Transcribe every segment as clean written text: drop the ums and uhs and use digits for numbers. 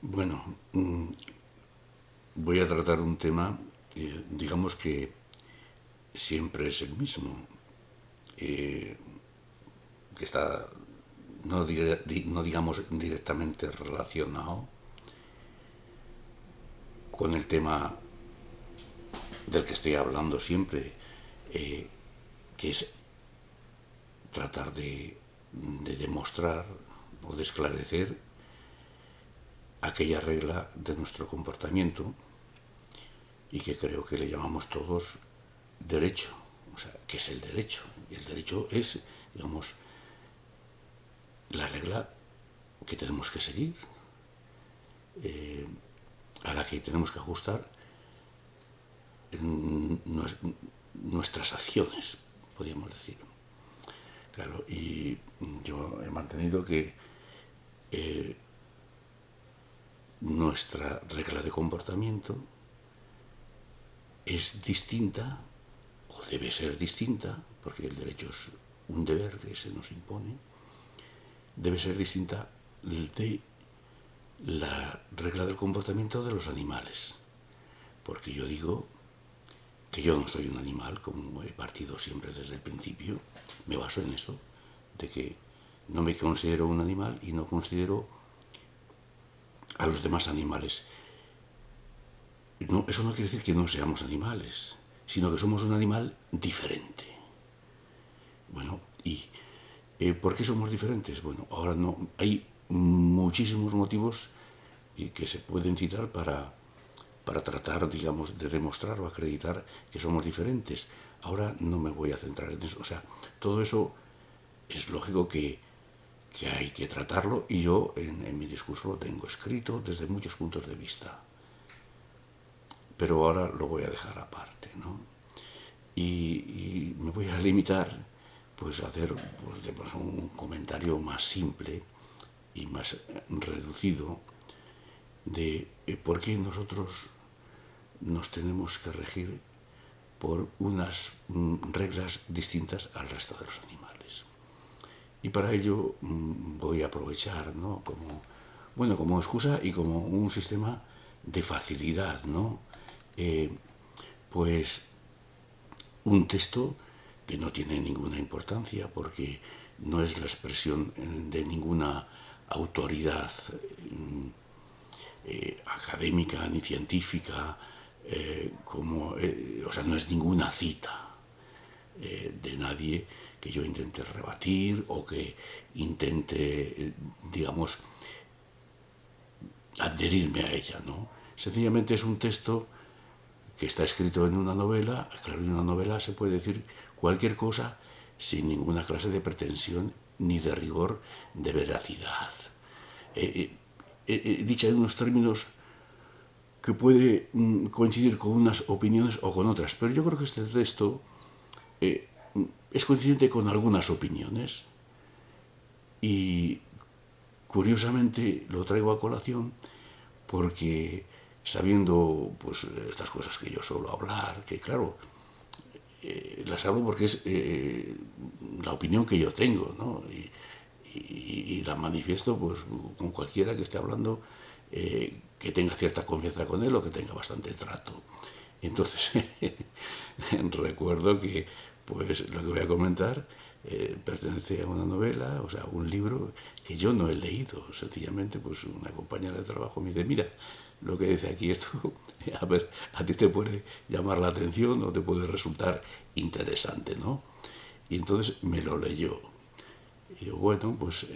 Bueno, voy a tratar un tema, digamos que siempre es el mismo, que está, no digamos directamente relacionado con el tema del que estoy hablando siempre, que es tratar de demostrar o de esclarecer aquella regla de nuestro comportamiento y que creo que le llamamos todos derecho. O sea, ¿qué es el derecho? Y el derecho es, digamos, la regla que tenemos que seguir, a la que tenemos que ajustar nuestras acciones, podríamos decir. Claro, y yo he mantenido que nuestra regla de comportamiento es distinta, o debe ser distinta, porque el derecho es un deber que se nos impone, debe ser distinta de la regla del comportamiento de los animales. Porque yo digo que yo no soy un animal, como he partido siempre desde el principio, me baso en eso, de que no me considero un animal y no considero a los demás animales. No, eso no quiere decir que no seamos animales, sino que somos un animal diferente. Bueno, ¿y por qué somos diferentes? Bueno, ahora no, hay muchísimos motivos que se pueden citar para tratar, digamos, de demostrar o acreditar que somos diferentes. Ahora no me voy a centrar en eso. O sea, todo eso es lógico que hay que tratarlo y yo en mi discurso lo tengo escrito desde muchos puntos de vista. Pero ahora lo voy a dejar aparte, ¿no? Y me voy a limitar pues a hacer pues, un comentario más simple y más reducido de por qué nosotros nos tenemos que regir por unas reglas distintas al resto de los animales. Y para ello voy a aprovechar, ¿no? como excusa y como un sistema de facilidad, ¿no? Pues un texto que no tiene ninguna importancia porque no es la expresión de ninguna autoridad académica ni científica, o sea, no es ninguna cita de nadie que yo intente rebatir o que intente, digamos, adherirme a ella, ¿no? Sencillamente es un texto que está escrito en una novela. Claro, en una novela se puede decir cualquier cosa sin ninguna clase de pretensión ni de rigor de veracidad. Dicha en unos términos que puede coincidir con unas opiniones o con otras, pero yo creo que este texto es coincidente con algunas opiniones y curiosamente lo traigo a colación porque sabiendo pues estas cosas que yo suelo hablar, que claro, las hablo porque es la opinión que yo tengo, ¿no? Y la manifiesto pues con cualquiera que esté hablando, que tenga cierta confianza con él o que tenga bastante trato. Entonces, recuerdo que pues lo que voy a comentar pertenece a una novela, o sea, un libro que yo no he leído. Sencillamente, pues una compañera de trabajo me dice, mira, lo que dice aquí esto, a ver, a ti te puede llamar la atención o te puede resultar interesante, ¿no? Y entonces me lo leyó. Y yo, bueno, pues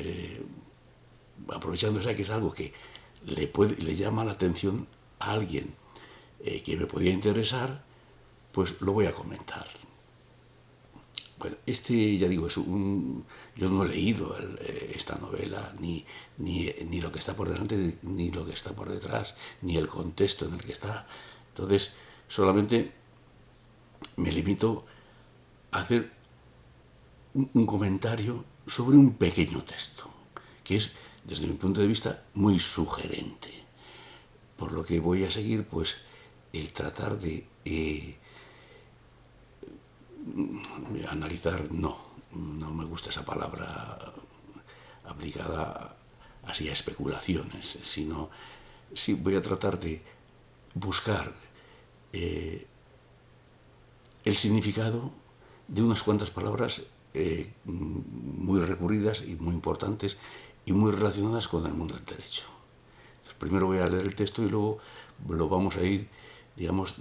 aprovechándose que es algo que le llama la atención a alguien que me podía interesar, pues lo voy a comentar. Bueno, ya digo, yo no he leído esta novela, ni lo que está por delante, ni lo que está por detrás, ni el contexto en el que está. Entonces, solamente me limito a hacer un comentario sobre un pequeño texto, que es, desde mi punto de vista, muy sugerente. Por lo que voy a seguir, pues, el tratar de analizar, no me gusta esa palabra aplicada así a especulaciones, sino sí, voy a tratar de buscar el significado de unas cuantas palabras muy recurridas y muy importantes y muy relacionadas con el mundo del derecho. Entonces, primero voy a leer el texto y luego lo vamos a ir, digamos,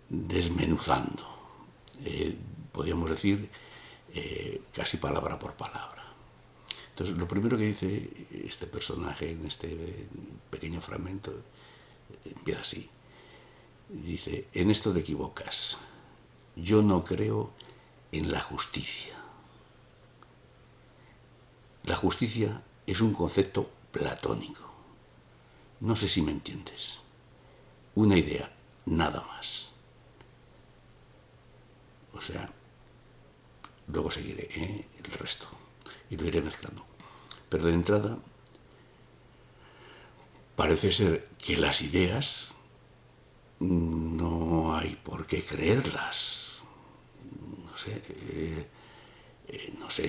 desmenuzando. Podríamos decir casi palabra por palabra. Entonces, lo primero que dice este personaje en este pequeño fragmento empieza así. Dice, en esto te equivocas. Yo no creo en la justicia. La justicia es un concepto platónico. No sé si me entiendes. Una idea, nada más. O sea, luego seguiré el resto y lo iré mezclando. Pero de entrada, parece ser que las ideas no hay por qué creerlas. No sé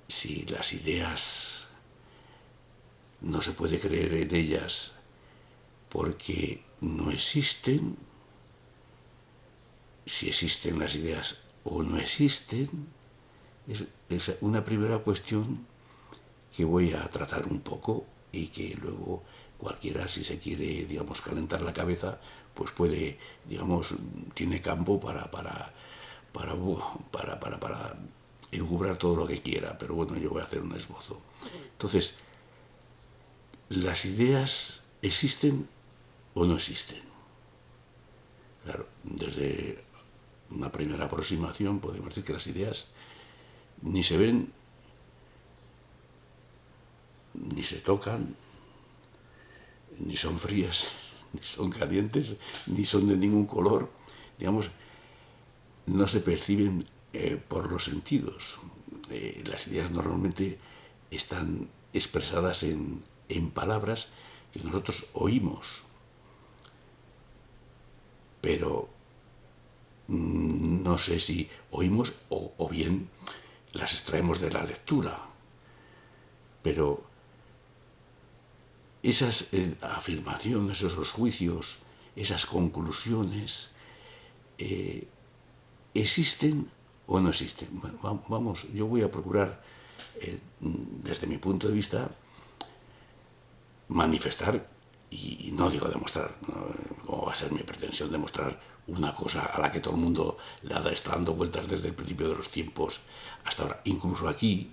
si las ideas no se puede creer en ellas porque no existen, si existen las ideas o no existen, es una primera cuestión que voy a tratar un poco y que luego cualquiera, si se quiere, digamos, calentar la cabeza, pues puede, digamos, tiene campo para elucubrar todo lo que quiera, pero bueno, yo voy a hacer un esbozo. Entonces, ¿las ideas existen o no existen? Claro, desde una primera aproximación podemos decir que las ideas ni se ven, ni se tocan, ni son frías, ni son calientes, ni son de ningún color, digamos, no se perciben por los sentidos. Las ideas normalmente están expresadas en palabras que nosotros oímos, pero no sé si oímos o bien las extraemos de la lectura. Pero esas afirmaciones, esos juicios, esas conclusiones, ¿existen o no existen? Bueno, vamos, yo voy a procurar, desde mi punto de vista, manifestar, y no digo demostrar, ¿no? ¿Cómo va a ser mi pretensión demostrar una cosa a la que todo el mundo está dando vueltas desde el principio de los tiempos hasta ahora? Incluso aquí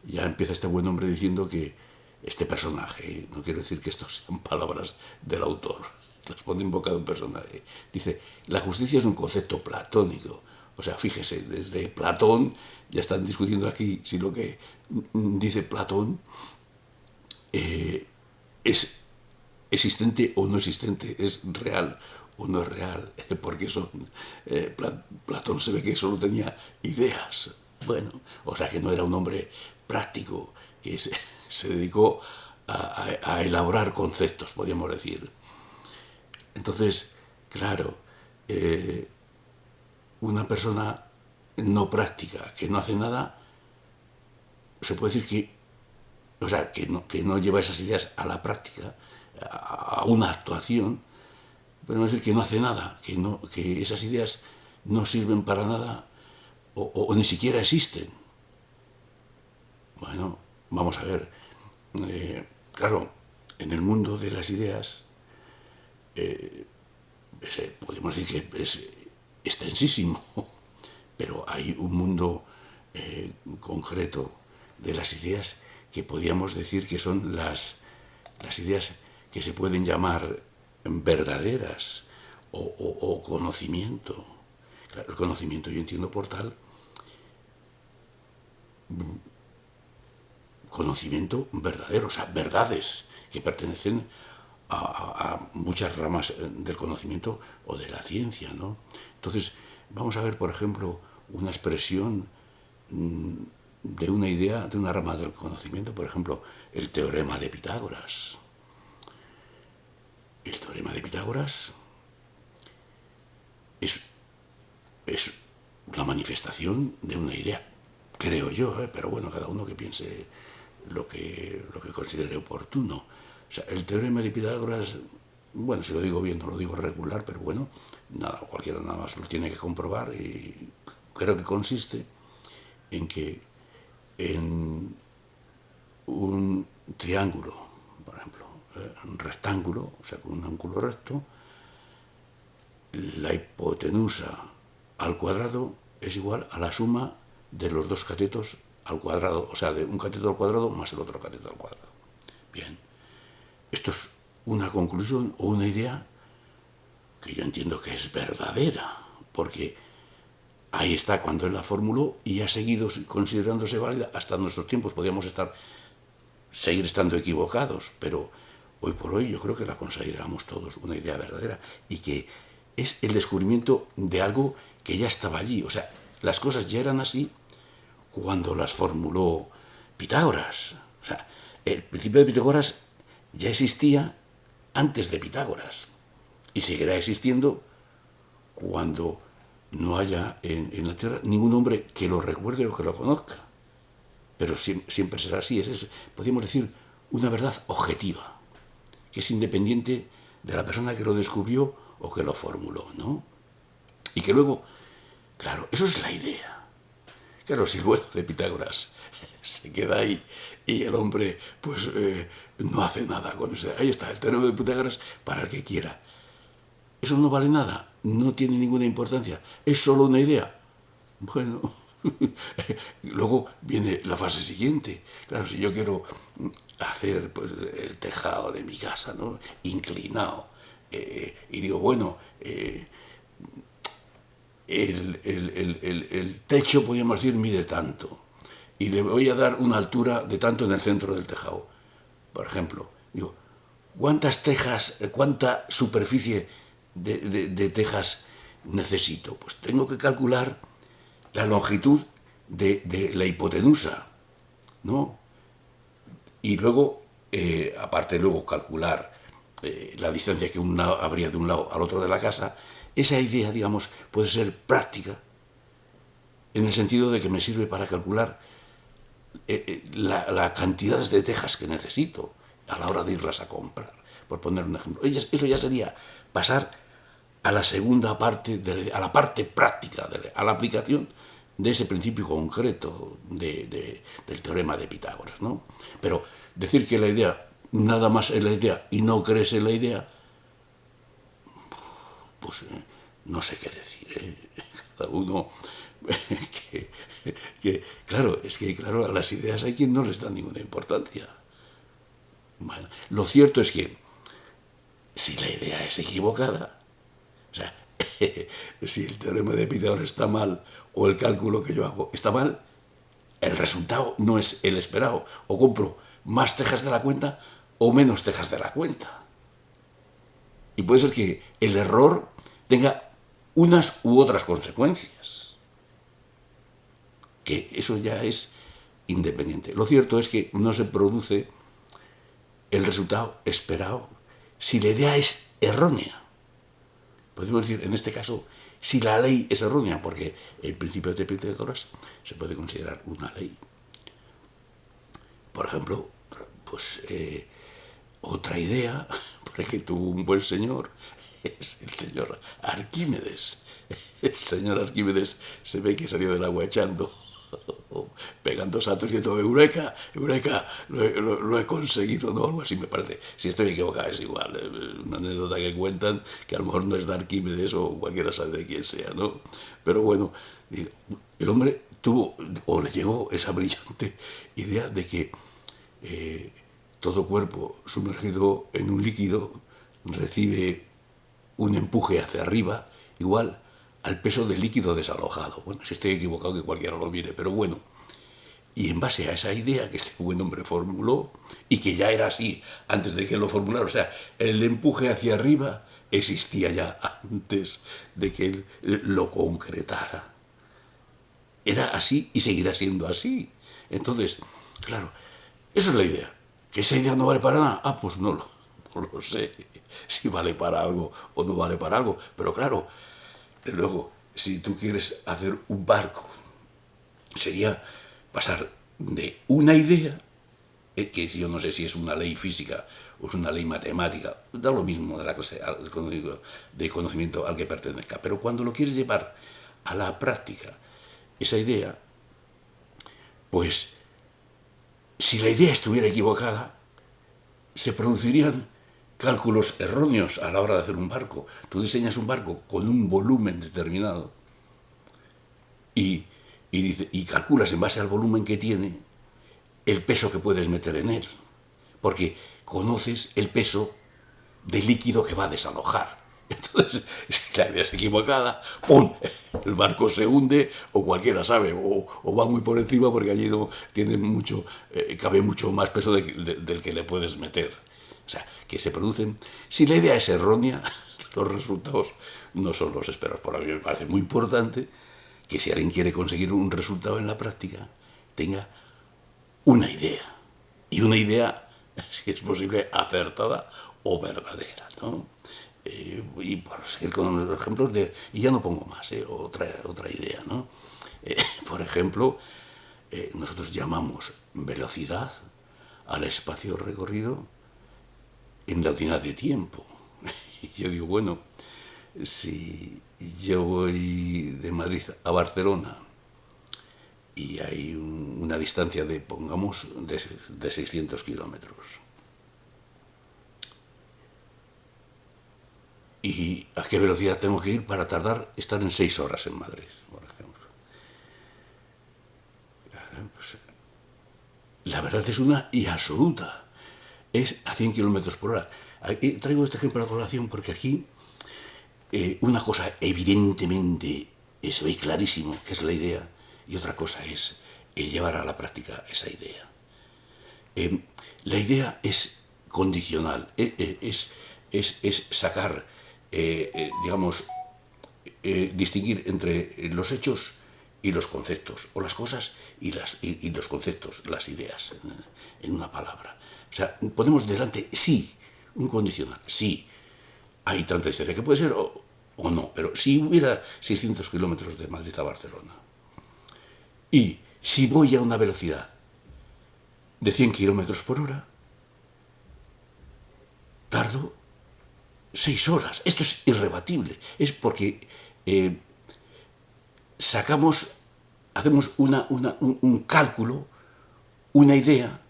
ya empieza este buen hombre diciendo que este personaje, no quiero decir que estos sean palabras del autor, las pone en boca de un personaje, dice, la justicia es un concepto platónico. O sea, fíjese, desde Platón ya están discutiendo aquí si lo que dice Platón es existente o no existente, es real o no es real, porque Platón se ve que solo tenía ideas. Bueno, o sea que no era un hombre práctico, que se dedicó a elaborar conceptos, podríamos decir. Entonces, claro, una persona no práctica, que no hace nada, se puede decir que, o sea, que no lleva esas ideas a la práctica, a una actuación, podemos decir que no hace nada, que esas ideas no sirven para nada o ni siquiera existen. Bueno, vamos a ver. Claro, en el mundo de las ideas, podemos decir que es extensísimo, pero hay un mundo concreto de las ideas que podríamos decir que son las ideas que se pueden llamar verdaderas o conocimiento. Claro, el conocimiento yo entiendo por tal conocimiento verdadero, o sea, verdades que pertenecen a muchas ramas del conocimiento o de la ciencia, ¿no? Entonces, vamos a ver, por ejemplo, una expresión de una idea, de una rama del conocimiento, por ejemplo, el teorema de Pitágoras. El teorema de Pitágoras es la manifestación de una idea, creo yo, pero bueno, cada uno que piense lo que considere oportuno. O sea, el teorema de Pitágoras, bueno, si lo digo bien, no lo digo regular, pero bueno, nada, cualquiera nada más lo tiene que comprobar, y creo que consiste en que en un triángulo, por ejemplo, un rectángulo, o sea, con un ángulo recto, la hipotenusa al cuadrado es igual a la suma de los dos catetos al cuadrado, o sea, de un cateto al cuadrado más el otro cateto al cuadrado. Bien, esto es una conclusión o una idea que yo entiendo que es verdadera, porque ahí está cuando él la formuló y ha seguido considerándose válida hasta nuestros tiempos. Podríamos seguir estando equivocados, pero hoy por hoy yo creo que la consideramos todos una idea verdadera y que es el descubrimiento de algo que ya estaba allí. O sea, las cosas ya eran así cuando las formuló Pitágoras. O sea, el principio de Pitágoras ya existía antes de Pitágoras y seguirá existiendo cuando no haya en la Tierra ningún hombre que lo recuerde o que lo conozca. Pero siempre será así. Podríamos decir, una verdad objetiva, que es independiente de la persona que lo descubrió o que lo formuló, ¿no? Y que luego, claro, eso es la idea. Claro, si el bueno de Pitágoras se queda ahí y el hombre, pues, no hace nada con eso. Ahí está, el teorema de Pitágoras para el que quiera. Eso no vale nada, no tiene ninguna importancia, es solo una idea. Bueno, luego viene la fase siguiente. Claro, si yo quiero hacer pues, el tejado de mi casa, ¿no? Inclinado, y digo, bueno, el techo, podríamos decir, mide tanto, y le voy a dar una altura de tanto en el centro del tejado. Por ejemplo, digo, ¿cuántas tejas, cuánta superficie de tejas necesito? Pues tengo que calcular la longitud de la hipotenusa, ¿no? Y luego, aparte luego calcular la distancia que habría de un lado al otro de la casa. Esa idea, digamos, puede ser práctica en el sentido de que me sirve para calcular la cantidad de tejas que necesito a la hora de irlas a comprar, por poner un ejemplo. Eso ya sería pasar a la segunda parte, a la parte práctica, a la aplicación de ese principio concreto del teorema de Pitágoras, ¿no? Pero decir que la idea, nada más es la idea y no crees en la idea, pues no sé qué decir, Cada uno claro, es que claro, a las ideas hay quien no les da ninguna importancia. Bueno, lo cierto es que si la idea es equivocada, o sea, si el teorema de Pitágoras está mal o el cálculo que yo hago está mal, el resultado no es el esperado. O compro más tejas de la cuenta o menos tejas de la cuenta. Y puede ser que el error tenga unas u otras consecuencias. Que eso ya es independiente. Lo cierto es que no se produce el resultado esperado si la idea es errónea. Podemos decir, en este caso, si la ley es errónea, porque el principio de Pitágoras se puede considerar una ley. Por ejemplo, pues otra idea, porque tuvo un buen señor, es el señor Arquímedes. El señor Arquímedes se ve que salió del agua echando, pegando saltos diciendo, eureka, eureka, lo he conseguido, ¿no? Algo así me parece. Si estoy equivocado es igual, una anécdota que cuentan que a lo mejor no es de Arquímedes o cualquiera sabe de quién sea, ¿no? Pero bueno, el hombre tuvo, o le llegó esa brillante idea de que todo cuerpo sumergido en un líquido recibe un empuje hacia arriba igual al peso del líquido desalojado. Bueno, si estoy equivocado que cualquiera lo mire, pero bueno. Y en base a esa idea que este buen hombre formuló, y que ya era así antes de que lo formulara, o sea, el empuje hacia arriba existía ya antes de que él lo concretara. Era así y seguirá siendo así. Entonces, claro, eso es la idea. ¿Que esa idea no vale para nada? Ah, pues no lo sé si vale para algo o no vale para algo. Pero claro, luego, si tú quieres hacer un barco, sería pasar de una idea que yo no sé si es una ley física o es una ley matemática, da lo mismo de la clase de conocimiento al que pertenezca, pero cuando lo quieres llevar a la práctica, esa idea, pues si la idea estuviera equivocada, se producirían cálculos erróneos a la hora de hacer un barco. Tú diseñas un barco con un volumen determinado y calculas en base al volumen que tiene el peso que puedes meter en él, porque conoces el peso del líquido que va a desalojar. Entonces, si la idea es equivocada, ¡pum!, el barco se hunde, o cualquiera sabe, o va muy por encima porque allí no tiene mucho, cabe mucho más peso del que le puedes meter. O sea, que se producen. Si la idea es errónea, los resultados no son los esperados. Por a mí me parece muy importante que si alguien quiere conseguir un resultado en la práctica, tenga una idea. Y una idea, si es posible, acertada o verdadera, ¿no? Y por seguir con los ejemplos y ya no pongo más, otra idea, ¿no? Por ejemplo, nosotros llamamos velocidad al espacio recorrido en la unidad de tiempo. Y yo digo, bueno, si yo voy de Madrid a Barcelona y hay una distancia de, pongamos, de 600 kilómetros, ¿y a qué velocidad tengo que ir para estar en 6 horas en Madrid, por ejemplo? Pues, la verdad es una y absoluta. Es a 100 kilómetros por hora. Aquí traigo este ejemplo a colación porque aquí una cosa evidentemente se ve clarísimo, que es la idea, y otra cosa es el llevar a la práctica esa idea. La idea es condicional, es sacar, digamos, distinguir entre los hechos y los conceptos, o las cosas y los conceptos, las ideas, en una palabra. O sea, ponemos delante sí, un condicional, sí, hay tanta distancia, que puede ser o no, pero si hubiera 600 kilómetros de Madrid a Barcelona, y si voy a una velocidad de 100 kilómetros por hora, tardo 6 horas. Esto es irrebatible. Es porque hacemos un cálculo, una idea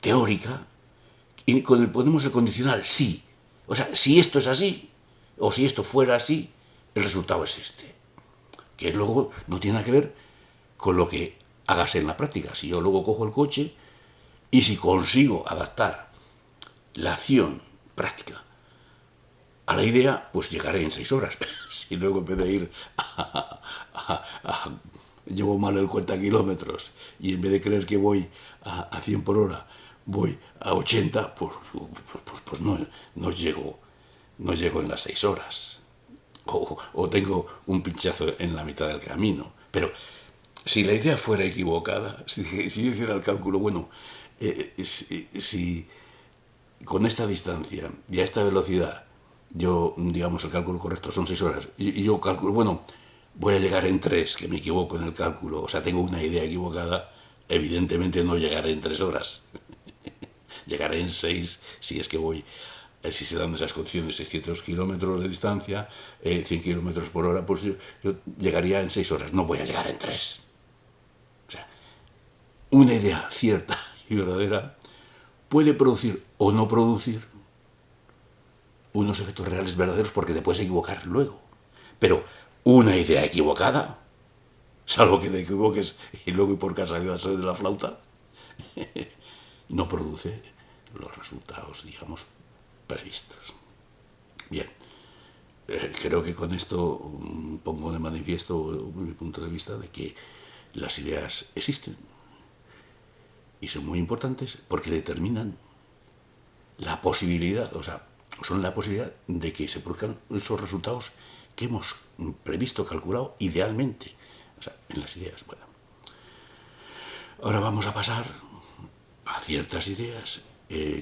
teórica, y ponemos el condicional sí. O sea, si esto es así, o si esto fuera así, el resultado es este. Que luego no tiene nada que ver con lo que hagas en la práctica. Si yo luego cojo el coche y si consigo adaptar la acción práctica a la idea, pues llegaré en 6 horas. Si luego en vez de ir llevo mal el cuenta kilómetros y en vez de creer que voy a 100 por hora voy a 80, pues no llego en las 6 horas. O tengo un pinchazo en la mitad del camino. Pero si la idea fuera equivocada, si yo hiciera el cálculo, bueno, si con esta distancia y a esta velocidad, yo, digamos, el cálculo correcto son 6 horas, y yo calculo, bueno, voy a llegar en 3, que me equivoco en el cálculo, o sea, tengo una idea equivocada, evidentemente no llegaré en 3 horas. Llegaré en 6 si es que voy, si se dan esas condiciones, 600 kilómetros de distancia, 100 kilómetros por hora, pues yo llegaría en 6 horas, no voy a llegar en 3. O sea, una idea cierta y verdadera puede producir o no producir unos efectos reales verdaderos porque te puedes equivocar luego. Pero una idea equivocada, salvo que te equivoques y luego y por casualidad soy de la flauta, no produce los resultados, digamos, previstos. Bien, creo que con esto pongo de manifiesto mi punto de vista de que las ideas existen y son muy importantes porque determinan la posibilidad, o sea, son la posibilidad de que se produzcan esos resultados que hemos previsto, calculado idealmente, o sea, en las ideas. Bueno, ahora vamos a pasar a ciertas ideas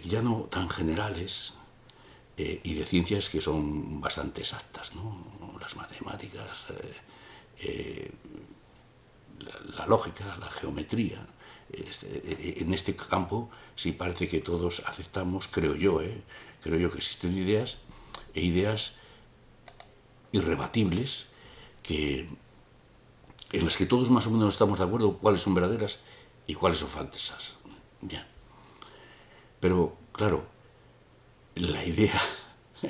ya no tan generales y de ciencias que son bastante exactas, ¿no? Las matemáticas, la lógica, la geometría, En este campo sí parece que todos aceptamos, creo yo que existen ideas irrebatibles en las que todos más o menos estamos de acuerdo cuáles son verdaderas y cuáles son falsas. Ya. Pero, claro, la idea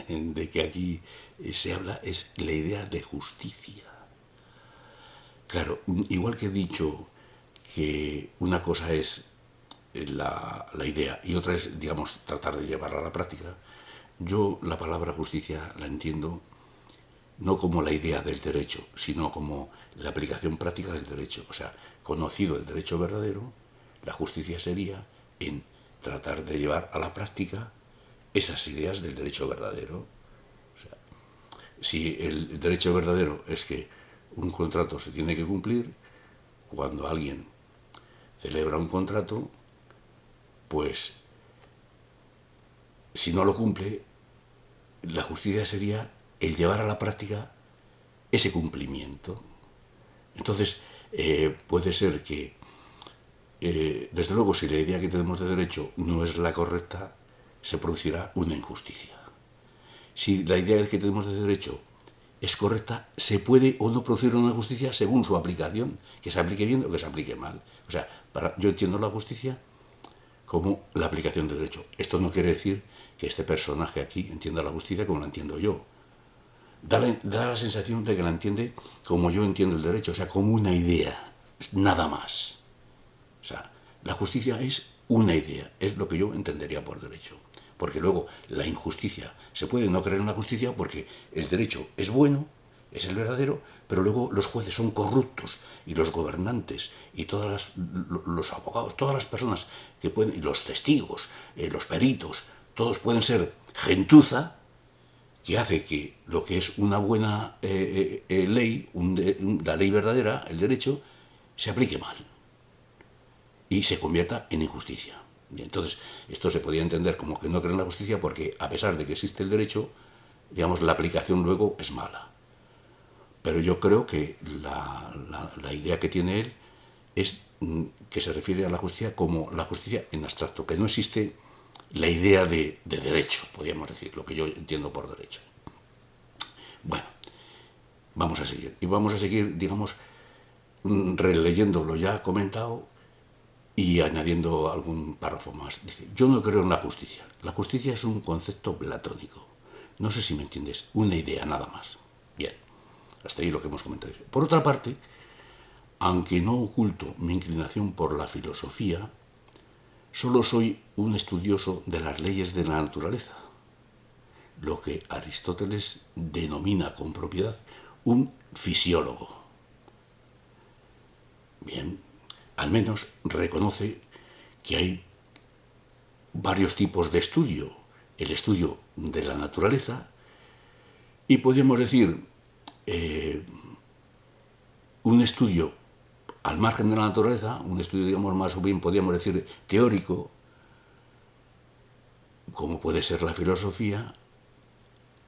de que aquí se habla es la idea de justicia. Claro, igual que he dicho que una cosa es la idea y otra es, digamos, tratar de llevarla a la práctica, yo la palabra justicia la entiendo no como la idea del derecho, sino como la aplicación práctica del derecho. O sea, conocido el derecho verdadero, la justicia sería en tratar de llevar a la práctica esas ideas del derecho verdadero. O sea, si el derecho verdadero es que un contrato se tiene que cumplir, cuando alguien celebra un contrato, pues si no lo cumple, la justicia sería el llevar a la práctica ese cumplimiento. Entonces, puede ser que, desde luego, si la idea que tenemos de derecho no es la correcta, se producirá una injusticia. Si la idea que tenemos de derecho es correcta, se puede o no producir una justicia según su aplicación, que se aplique bien o que se aplique mal. O sea, yo entiendo la justicia como la aplicación de derecho. Esto no quiere decir que este personaje aquí entienda la justicia como la entiendo yo. Da la sensación de que la entiende como yo entiendo el derecho, o sea, como una idea, nada más. O sea, la justicia es una idea, es lo que yo entendería por derecho. Porque luego la injusticia, se puede no creer en la justicia porque el derecho es bueno, es el verdadero, pero luego los jueces son corruptos y los gobernantes y los abogados, todas las personas que pueden, y los testigos, los peritos, todos pueden ser gentuza que hace que lo que es una buena ley, la ley verdadera, el derecho, se aplique mal y se convierta en injusticia. Y entonces, esto se podría entender como que no creen en la justicia porque, a pesar de que existe el derecho, digamos, la aplicación luego es mala. Pero yo creo que la idea que tiene él es que se refiere a la justicia como la justicia en abstracto, que no existe la idea de derecho, podríamos decir, lo que yo entiendo por derecho. Bueno, vamos a seguir. Y vamos a seguir, digamos, releyendo lo ya comentado y añadiendo algún párrafo más. Dice, yo no creo en la justicia. La justicia es un concepto platónico. No sé si me entiendes, una idea nada más. Bien, hasta ahí lo que hemos comentado. Por otra parte, aunque no oculto mi inclinación por la filosofía, solo soy un estudioso de las leyes de la naturaleza, lo que Aristóteles denomina con propiedad un fisiólogo. Bien, al menos reconoce que hay varios tipos de estudio. El estudio de la naturaleza y podríamos decir un estudio al margen de la naturaleza, un estudio, digamos, más bien podríamos decir teórico, como puede ser la filosofía,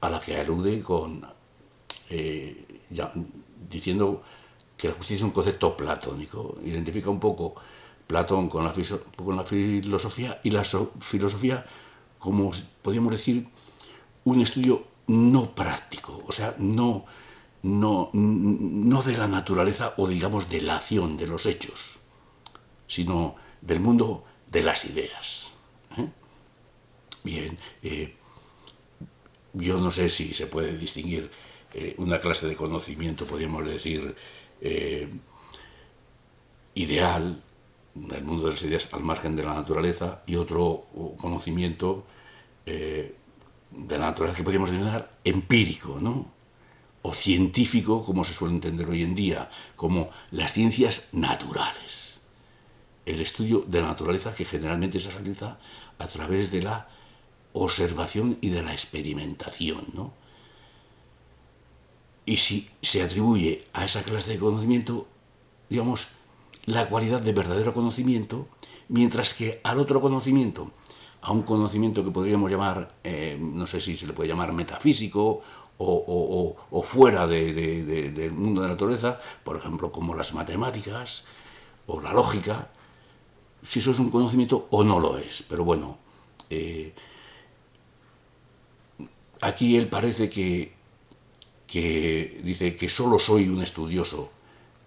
a la que alude diciendo que la justicia es un concepto platónico. Identifica un poco Platón con la filosofía y la filosofía como, podríamos decir, un estudio no práctico, o sea, no de la naturaleza o, digamos, de la acción, de los hechos, sino del mundo de las ideas. Bien, yo no sé si se puede distinguir una clase de conocimiento, podríamos decir, ideal, del mundo de las ideas al margen de la naturaleza, y otro conocimiento de la naturaleza que podríamos denominar empírico, ¿no? O científico, como se suele entender hoy en día, como las ciencias naturales. El estudio de la naturaleza que generalmente se realiza a través de la observación y de la experimentación, ¿no? Y si se atribuye a esa clase de conocimiento, digamos, la cualidad de verdadero conocimiento, mientras que al otro conocimiento, a un conocimiento que podríamos llamar, no sé si se le puede llamar metafísico o fuera del mundo de la naturaleza, por ejemplo, como las matemáticas o la lógica, si eso es un conocimiento o no lo es. Pero bueno, aquí él parece que dice que solo soy un estudioso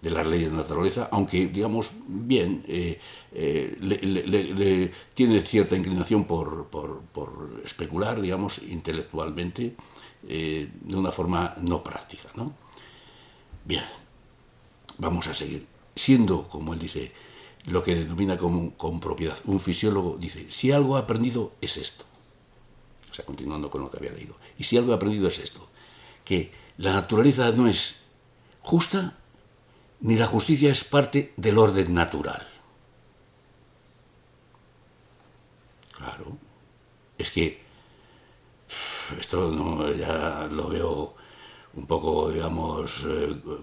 de las leyes de la naturaleza, aunque, digamos, bien, tiene cierta inclinación por especular, digamos, intelectualmente, de una forma no práctica, ¿no? Bien, vamos a seguir. Siendo, como él dice, lo que denomina con propiedad un fisiólogo, dice, si algo he aprendido es esto. O sea, continuando con lo que había leído. Y si algo he aprendido es esto, que la naturaleza no es justa, ni la justicia es parte del orden natural. Claro, es que esto no, ya lo veo un poco, digamos,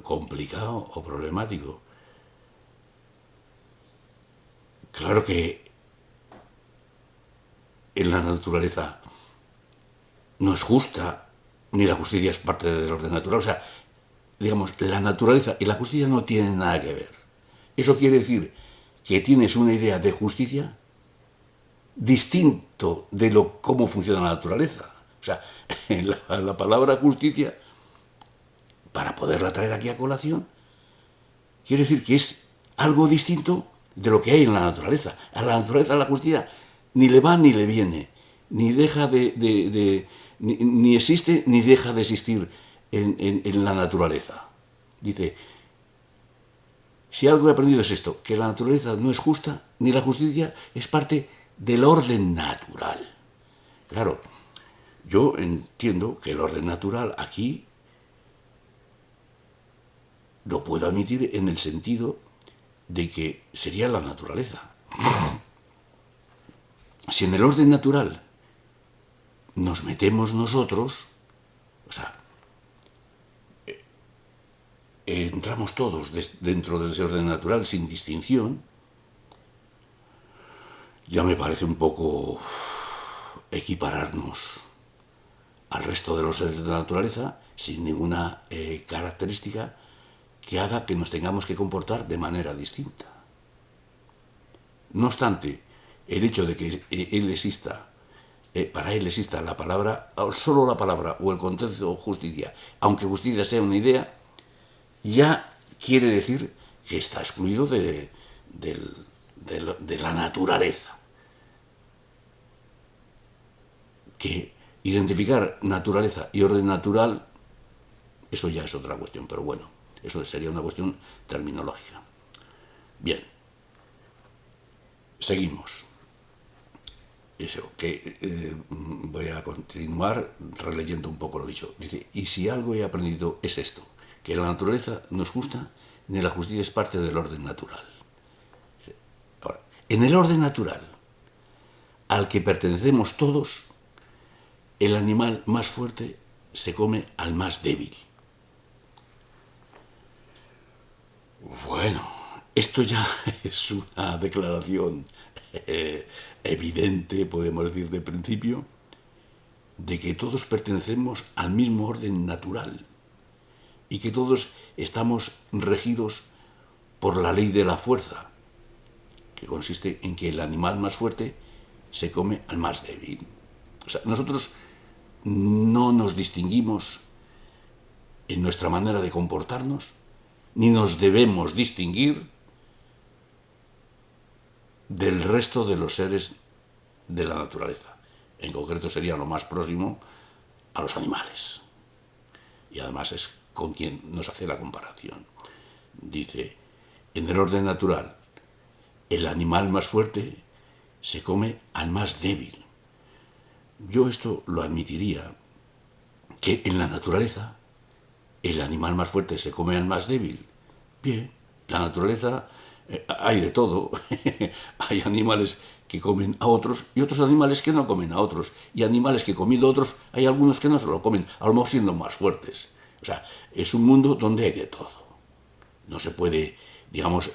complicado o problemático. Claro que en la naturaleza no es justa, ni la justicia es parte del orden natural. O sea, digamos, la naturaleza y la justicia no tienen nada que ver. Eso quiere decir que tienes una idea de justicia distinto de cómo funciona la naturaleza. O sea, la palabra justicia, para poderla traer aquí a colación, quiere decir que es algo distinto de lo que hay en la naturaleza. A la naturaleza la justicia ni le va ni le viene, ni deja ni existe ni deja de existir en la naturaleza. Dice, si algo he aprendido es esto, que la naturaleza no es justa, ni la justicia es parte del orden natural. Claro, yo entiendo que el orden natural aquí lo puedo admitir en el sentido de que sería la naturaleza. Si en el orden natural nos metemos nosotros, o sea, entramos todos dentro de ese orden natural sin distinción, ya me parece un poco equipararnos al resto de los seres de la naturaleza sin ninguna característica que haga que nos tengamos que comportar de manera distinta. No obstante, el hecho de que él exista, para él exista la palabra, solo la palabra o el concepto justicia, aunque justicia sea una idea, ya quiere decir que está excluido de la naturaleza. Que identificar naturaleza y orden natural, eso ya es otra cuestión, pero bueno, eso sería una cuestión terminológica. Bien, seguimos. Eso, que voy a continuar releyendo un poco lo dicho. Dice, y si algo he aprendido es esto, que la naturaleza no es justa, ni la justicia es parte del orden natural. Ahora, en el orden natural, al que pertenecemos todos, el animal más fuerte se come al más débil. Bueno, esto ya es una declaración evidente, podemos decir de principio, de que todos pertenecemos al mismo orden natural y que todos estamos regidos por la ley de la fuerza, que consiste en que el animal más fuerte se come al más débil. O sea, nosotros no nos distinguimos en nuestra manera de comportarnos, ni nos debemos distinguir del resto de los seres de la naturaleza. En concreto sería lo más próximo a los animales. Y además es con quien nos hace la comparación. Dice, en el orden natural, el animal más fuerte se come al más débil. Yo esto lo admitiría, que en la naturaleza el animal más fuerte se come al más débil. Bien, la naturaleza hay de todo. Hay animales que comen a otros y otros animales que no comen a otros. Y animales que comiendo a otros hay algunos que no se lo comen, a lo mejor siendo más fuertes. O sea, es un mundo donde hay de todo. No se puede, digamos,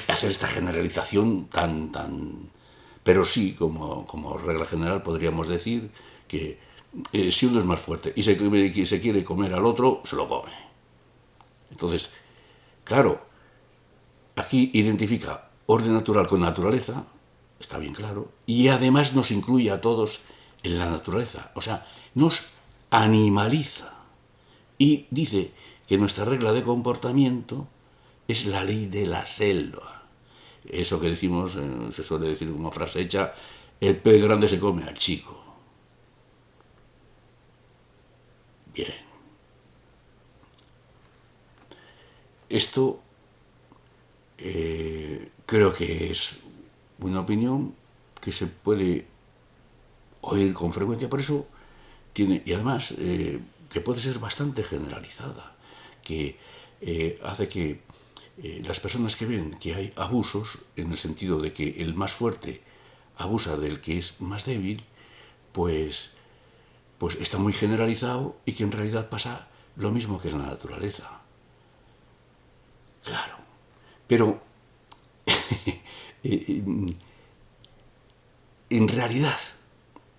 hacer esta generalización tan... Pero sí, como regla general, podríamos decir que si uno es más fuerte y se quiere comer al otro, se lo come. Entonces, claro, aquí identifica orden natural con naturaleza, está bien claro, y además nos incluye a todos en la naturaleza, o sea, nos animaliza. Y dice que nuestra regla de comportamiento es la ley de la selva. Eso que decimos, se suele decir como frase hecha, el pez grande se come al chico. Bien. Esto creo que es una opinión que se puede oír con frecuencia, por eso tiene, y además que puede ser bastante generalizada, que hace que las personas que ven que hay abusos, en el sentido de que el más fuerte abusa del que es más débil, pues está muy generalizado y que en realidad pasa lo mismo que en la naturaleza. Claro, pero en realidad,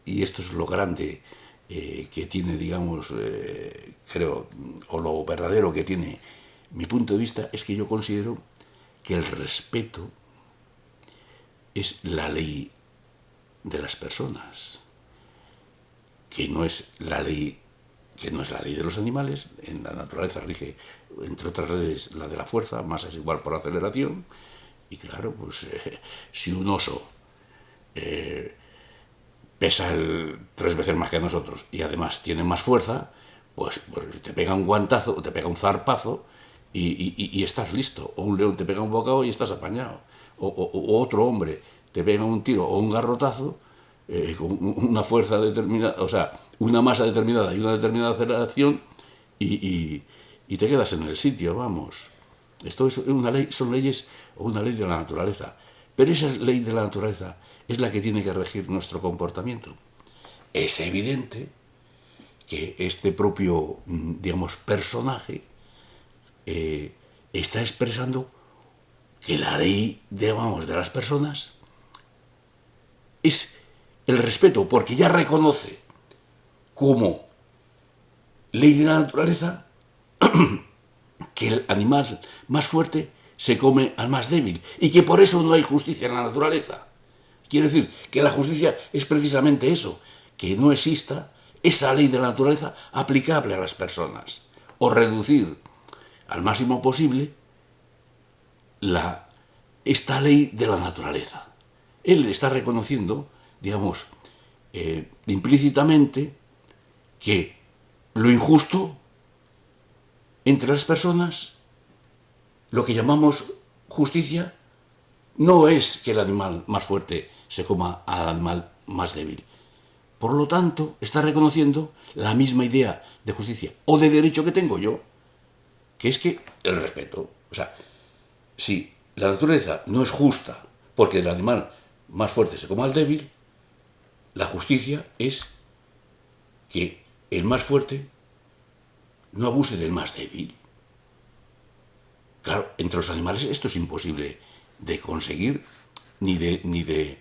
y esto es lo grande que tiene, digamos, creo, o lo verdadero que tiene mi punto de vista, es que yo considero que el respeto es la ley de las personas, que no es la ley de los animales. En la naturaleza rige, entre otras leyes, la de la fuerza, masa es igual por aceleración, y claro, pues si un oso pesa 3 veces más que nosotros y además tiene más fuerza, pues te pega un guantazo o te pega un zarpazo y estás listo. O un león te pega un bocado y estás apañado. O otro hombre te pega un tiro o un garrotazo con una fuerza determinada, o sea, una masa determinada y una determinada aceleración y te quedas en el sitio, vamos. Esto es una ley, son leyes o una ley de la naturaleza. Pero esa ley de la naturaleza es la que tiene que regir nuestro comportamiento. Es evidente que este propio, digamos, personaje está expresando que la ley, digamos, de las personas es el respeto, porque ya reconoce como ley de la naturaleza que el animal más fuerte se come al más débil y que por eso no hay justicia en la naturaleza. Quiero decir que la justicia es precisamente eso, que no exista esa ley de la naturaleza aplicable a las personas, o reducir al máximo posible esta ley de la naturaleza. Él está reconociendo, digamos, implícitamente que lo injusto entre las personas, lo que llamamos justicia, no es que el animal más fuerte se coma al animal más débil. Por lo tanto, está reconociendo la misma idea de justicia o de derecho que tengo yo, que es que el respeto. O sea, si la naturaleza no es justa porque el animal más fuerte se coma al débil, la justicia es que el más fuerte no abuse del más débil. Claro, entre los animales esto es imposible de conseguir ni de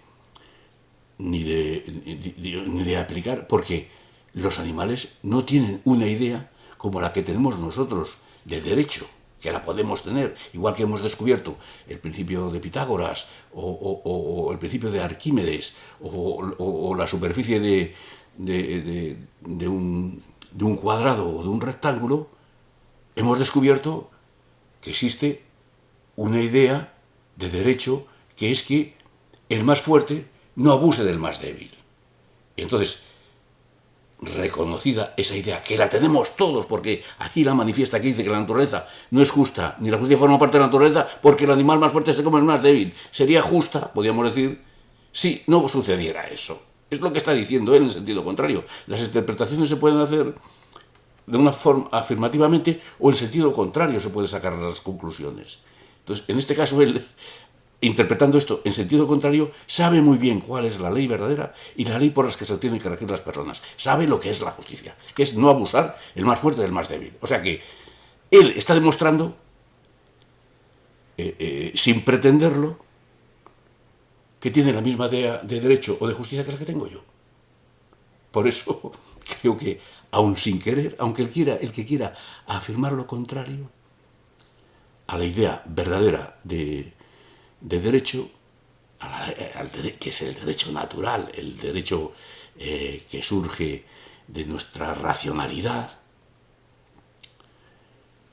aplicar, porque los animales no tienen una idea como la que tenemos nosotros de derecho, que la podemos tener, igual que hemos descubierto el principio de Pitágoras o el principio de Arquímedes o la superficie de un cuadrado o de un rectángulo. Hemos descubierto que existe una idea de derecho, que es que el más fuerte no abuse del más débil. Y entonces, reconocida esa idea, que la tenemos todos, porque aquí la manifiesta, que dice que la naturaleza no es justa, ni la justicia forma parte de la naturaleza, porque el animal más fuerte se come el más débil. Sería justa, podríamos decir, si no sucediera eso. Es lo que está diciendo él en sentido contrario. Las interpretaciones se pueden hacer de una forma afirmativamente o en sentido contrario se puede sacar las conclusiones. Entonces, en este caso, él, interpretando esto en sentido contrario, sabe muy bien cuál es la ley verdadera y la ley por la que se tienen que regir las personas. Sabe lo que es la justicia, que es no abusar el más fuerte del más débil. O sea que él está demostrando, sin pretenderlo, que tiene la misma idea de derecho o de justicia que la que tengo yo. Por eso creo que, aun sin querer, aunque el que quiera afirmar lo contrario, a la idea verdadera de derecho, que es el derecho natural, el derecho que surge de nuestra racionalidad,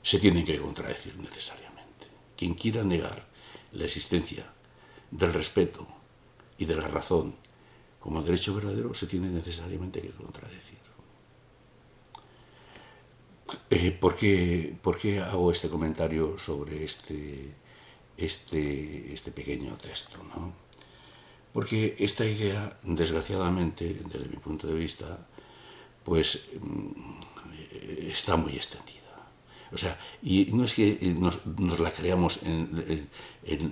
se tienen que contradecir necesariamente. Quien quiera negar la existencia del respeto y de la razón como derecho verdadero se tiene necesariamente que contradecir. ¿Por qué hago este comentario sobre este pequeño texto, ¿no? Porque esta idea, desgraciadamente, desde mi punto de vista, pues está muy extendida. O sea, y no es que nos la creamos en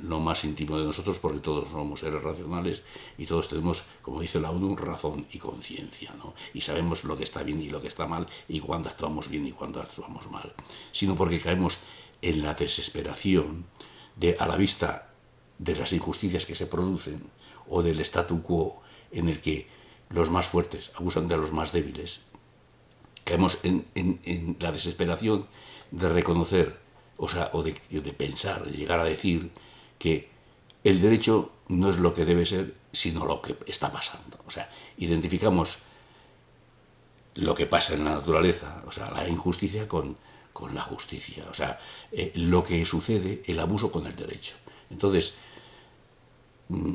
lo más íntimo de nosotros, porque todos somos seres racionales y todos tenemos, como dice la ONU, razón y conciencia, ¿no? Y sabemos lo que está bien y lo que está mal, y cuándo actuamos bien y cuándo actuamos mal. Sino porque caemos en la desesperación a la vista de las injusticias que se producen o del statu quo en el que los más fuertes abusan de los más débiles. Caemos en la desesperación de reconocer, o de pensar, de llegar a decir que el derecho no es lo que debe ser, sino lo que está pasando. O sea, identificamos lo que pasa en la naturaleza, o sea, la injusticia con la justicia. O sea, lo que sucede, el abuso con el derecho. Entonces,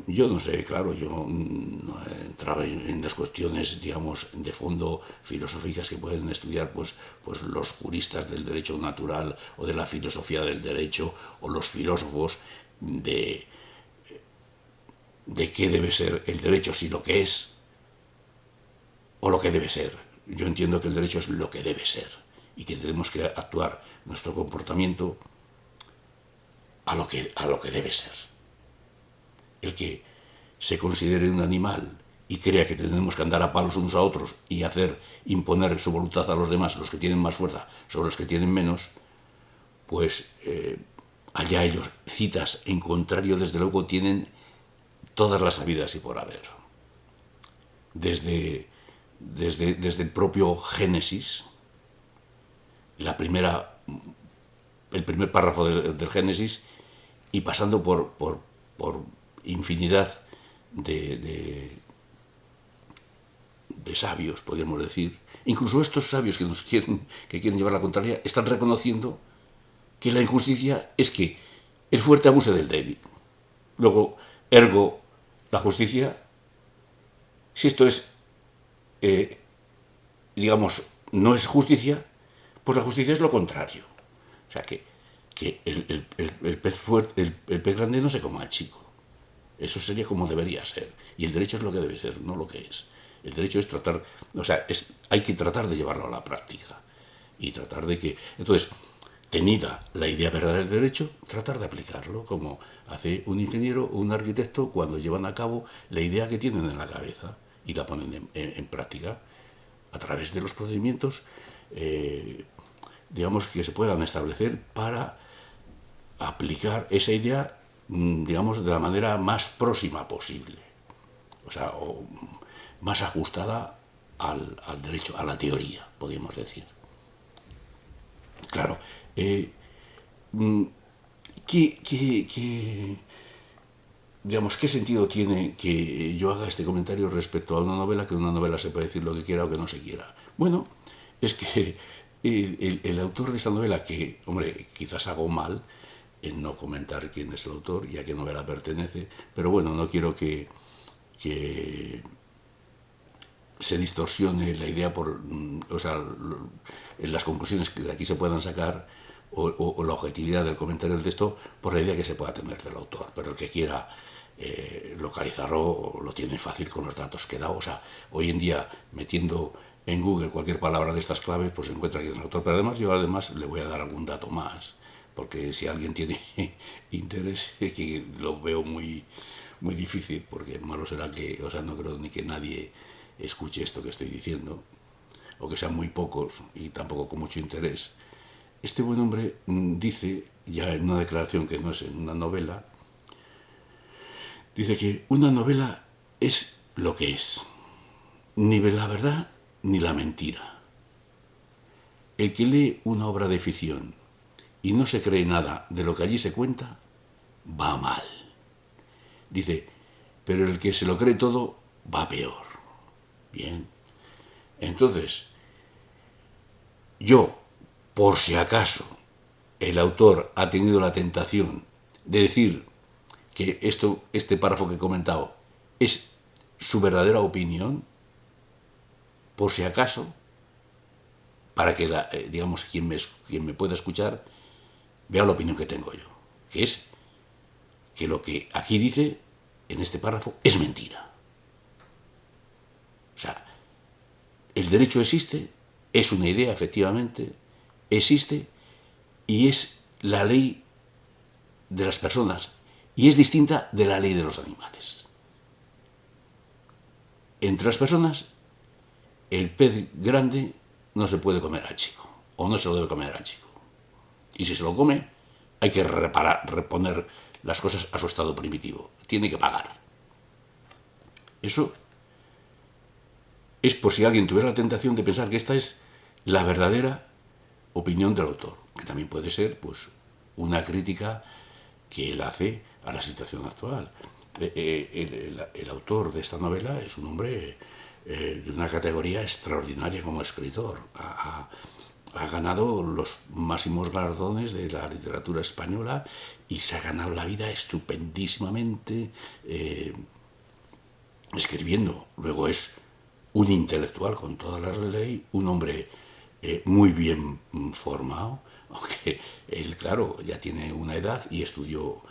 yo no sé, claro, yo no he entrado en las cuestiones, digamos, de fondo filosóficas que pueden estudiar pues los juristas del derecho natural o de la filosofía del derecho o los filósofos de qué debe ser el derecho, si lo que es o lo que debe ser. Yo entiendo que el derecho es lo que debe ser y que tenemos que actuar nuestro comportamiento a lo que debe ser. El que se considere un animal y crea que tenemos que andar a palos unos a otros y imponer su voluntad a los demás, los que tienen más fuerza sobre los que tienen menos, pues allá ellos, citas en contrario, desde luego, tienen todas las habidas y por haber. Desde el propio Génesis, el primer párrafo del Génesis, y pasando por infinidad de sabios, podríamos decir. Incluso estos sabios que quieren llevar la contraria están reconociendo que la injusticia es que el fuerte abuse del débil. Luego, ergo, la justicia, si esto es, digamos, no es justicia, pues la justicia es lo contrario. O sea, que el pez grande no se coma al chico. Eso sería como debería ser. Y el derecho es lo que debe ser, no lo que es. El derecho es tratar, o sea, hay que tratar de llevarlo a la práctica. Y tratar de que, entonces, tenida la idea verdadera del derecho, tratar de aplicarlo, como hace un ingeniero o un arquitecto cuando llevan a cabo la idea que tienen en la cabeza y la ponen en práctica a través de los procedimientos, digamos, que se puedan establecer para aplicar esa idea, digamos, de la manera más próxima posible, o sea, más ajustada al derecho, a la teoría, podríamos decir. Claro, digamos, ¿qué sentido tiene que yo haga este comentario respecto a una novela, que en una novela se puede decir lo que quiera o que no se quiera? Bueno, es que el autor de esta novela, que, hombre, quizás hago mal en no comentar quién es el autor y a qué novela pertenece, pero bueno, no quiero que se distorsione la idea o sea, en las conclusiones que de aquí se puedan sacar o la objetividad del comentario del texto por la idea que se pueda tener del autor. Pero el que quiera localizarlo lo tiene fácil con los datos que da. O sea, hoy en día, metiendo en Google cualquier palabra de estas claves, pues se encuentra quién es el autor. Pero además le voy a dar algún dato más, porque si alguien tiene interés, que lo veo muy, muy difícil, porque malo será que, o sea, no creo ni que nadie escuche esto que estoy diciendo, o que sean muy pocos y tampoco con mucho interés. Este buen hombre dice, ya en una declaración que no es en una novela, dice que una novela es lo que es, ni la verdad ni la mentira. El que lee una obra de ficción y no se cree nada de lo que allí se cuenta, va mal. Dice, pero el que se lo cree todo va peor. Bien. Entonces, yo, por si acaso el autor ha tenido la tentación de decir que este párrafo que he comentado es su verdadera opinión, por si acaso, para que digamos quien me pueda escuchar vea la opinión que tengo yo, que es que lo que aquí dice en este párrafo es mentira. O sea, el derecho existe, es una idea, efectivamente, existe y es la ley de las personas y es distinta de la ley de los animales. Entre las personas, el pez grande no se puede comer al chico, o no se lo debe comer al chico. Y si se lo come, hay que reponer las cosas a su estado primitivo. Tiene que pagar. Eso es por si alguien tuviera la tentación de pensar que esta es la verdadera opinión del autor, que también puede ser pues una crítica que él hace a la situación actual. El autor de esta novela es un hombre de una categoría extraordinaria como escritor. Ha ganado los máximos galardones de la literatura española y se ha ganado la vida estupendísimamente escribiendo. Luego es un intelectual con toda la ley, un hombre muy bien formado, aunque él, claro, ya tiene una edad y estudió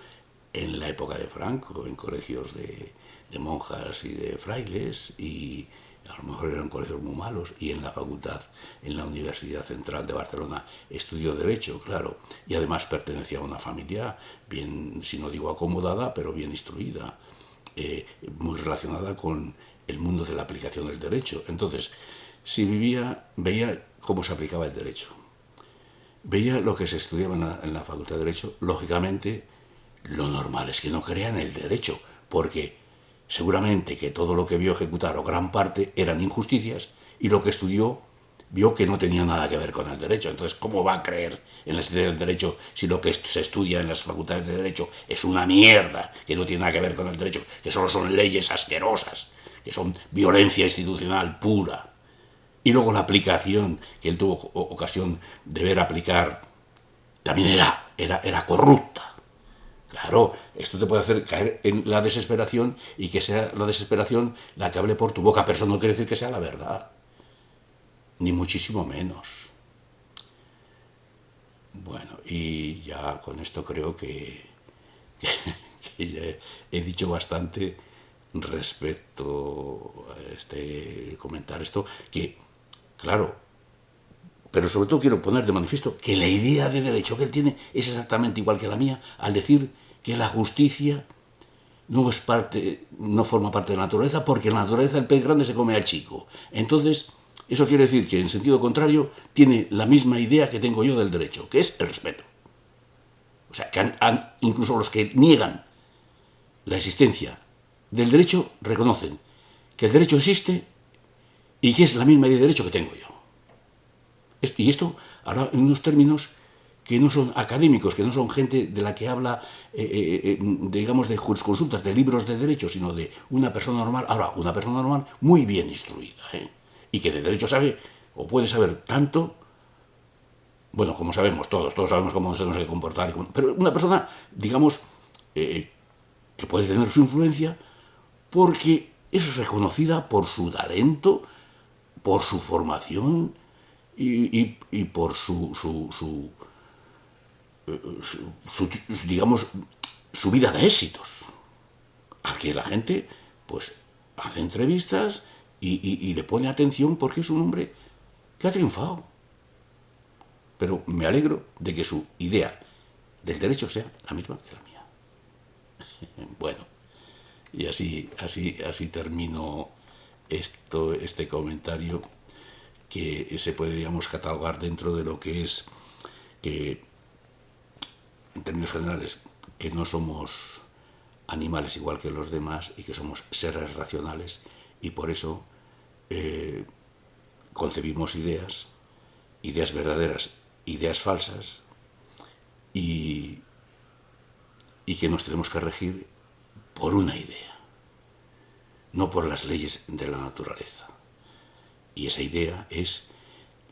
en la época de Franco en colegios de monjas y de frailes, y a lo mejor eran colegios muy malos, y en la facultad, en la Universidad Central de Barcelona, estudió Derecho, claro, y además pertenecía a una familia bien, si no digo acomodada, pero bien instruida, muy relacionada con el mundo de la aplicación del derecho. Entonces, si veía cómo se aplicaba el derecho, veía lo que se estudiaba en la Facultad de Derecho. Lógicamente, lo normal es que no crea en el derecho, porque seguramente que todo lo que vio ejecutar, o gran parte, eran injusticias, y lo que estudió vio que no tenía nada que ver con el derecho. Entonces, ¿cómo va a creer en la existencia del derecho si lo que se estudia en las facultades de derecho es una mierda, que no tiene nada que ver con el derecho, que solo son leyes asquerosas, que son violencia institucional pura? Y luego la aplicación, que él tuvo ocasión de ver aplicar, también era corrupta. Claro, esto te puede hacer caer en la desesperación, y que sea la desesperación la que hable por tu boca, pero eso no quiere decir que sea la verdad, ni muchísimo menos. Bueno, y ya con esto creo que ya he dicho bastante respecto a comentar esto, que, claro, pero sobre todo quiero poner de manifiesto que la idea de derecho que él tiene es exactamente igual que la mía, al decir que la justicia no forma parte de la naturaleza, porque en la naturaleza el pez grande se come al chico. Entonces, eso quiere decir que en sentido contrario tiene la misma idea que tengo yo del derecho, que es el respeto. O sea, que incluso los que niegan la existencia del derecho reconocen que el derecho existe y que es la misma idea de derecho que tengo yo. Y esto ahora en unos términos que no son académicos, que no son gente de la que habla, digamos, de jurisconsultas, de libros de derecho, sino de una persona normal. Ahora, una persona normal muy bien instruida, y que de derecho sabe, o puede saber tanto, bueno, como sabemos todos sabemos cómo se nos hay que comportar, pero una persona, digamos, que puede tener su influencia porque es reconocida por su talento, por su formación y por digamos, su vida de éxitos. A que la gente, pues, hace entrevistas y le pone atención porque es un hombre que ha triunfado. Pero me alegro de que su idea del derecho sea la misma que la mía. Bueno, y así termino este comentario, que se puede, digamos, catalogar dentro de lo que es que, en términos generales, que no somos animales igual que los demás y que somos seres racionales, y por eso concebimos ideas verdaderas, ideas falsas, y que nos tenemos que regir por una idea, no por las leyes de la naturaleza. Y esa idea es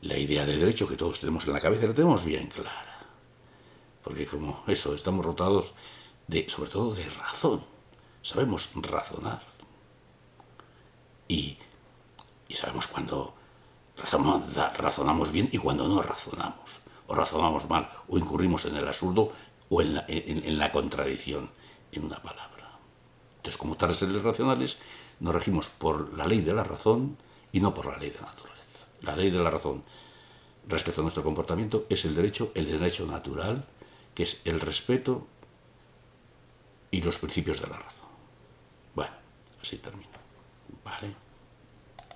la idea de derecho que todos tenemos en la cabeza, la tenemos bien clara. Porque como eso, estamos rotados sobre todo de razón. Sabemos razonar. Y sabemos cuando razonamos bien y cuando no razonamos. O razonamos mal, o incurrimos en el absurdo, o en la contradicción, en una palabra. Entonces, como tales seres racionales, nos regimos por la ley de la razón y no por la ley de la naturaleza. La ley de la razón respecto a nuestro comportamiento es el derecho natural, que es el respeto y los principios de la razón. Bueno, así termino. ¿Vale?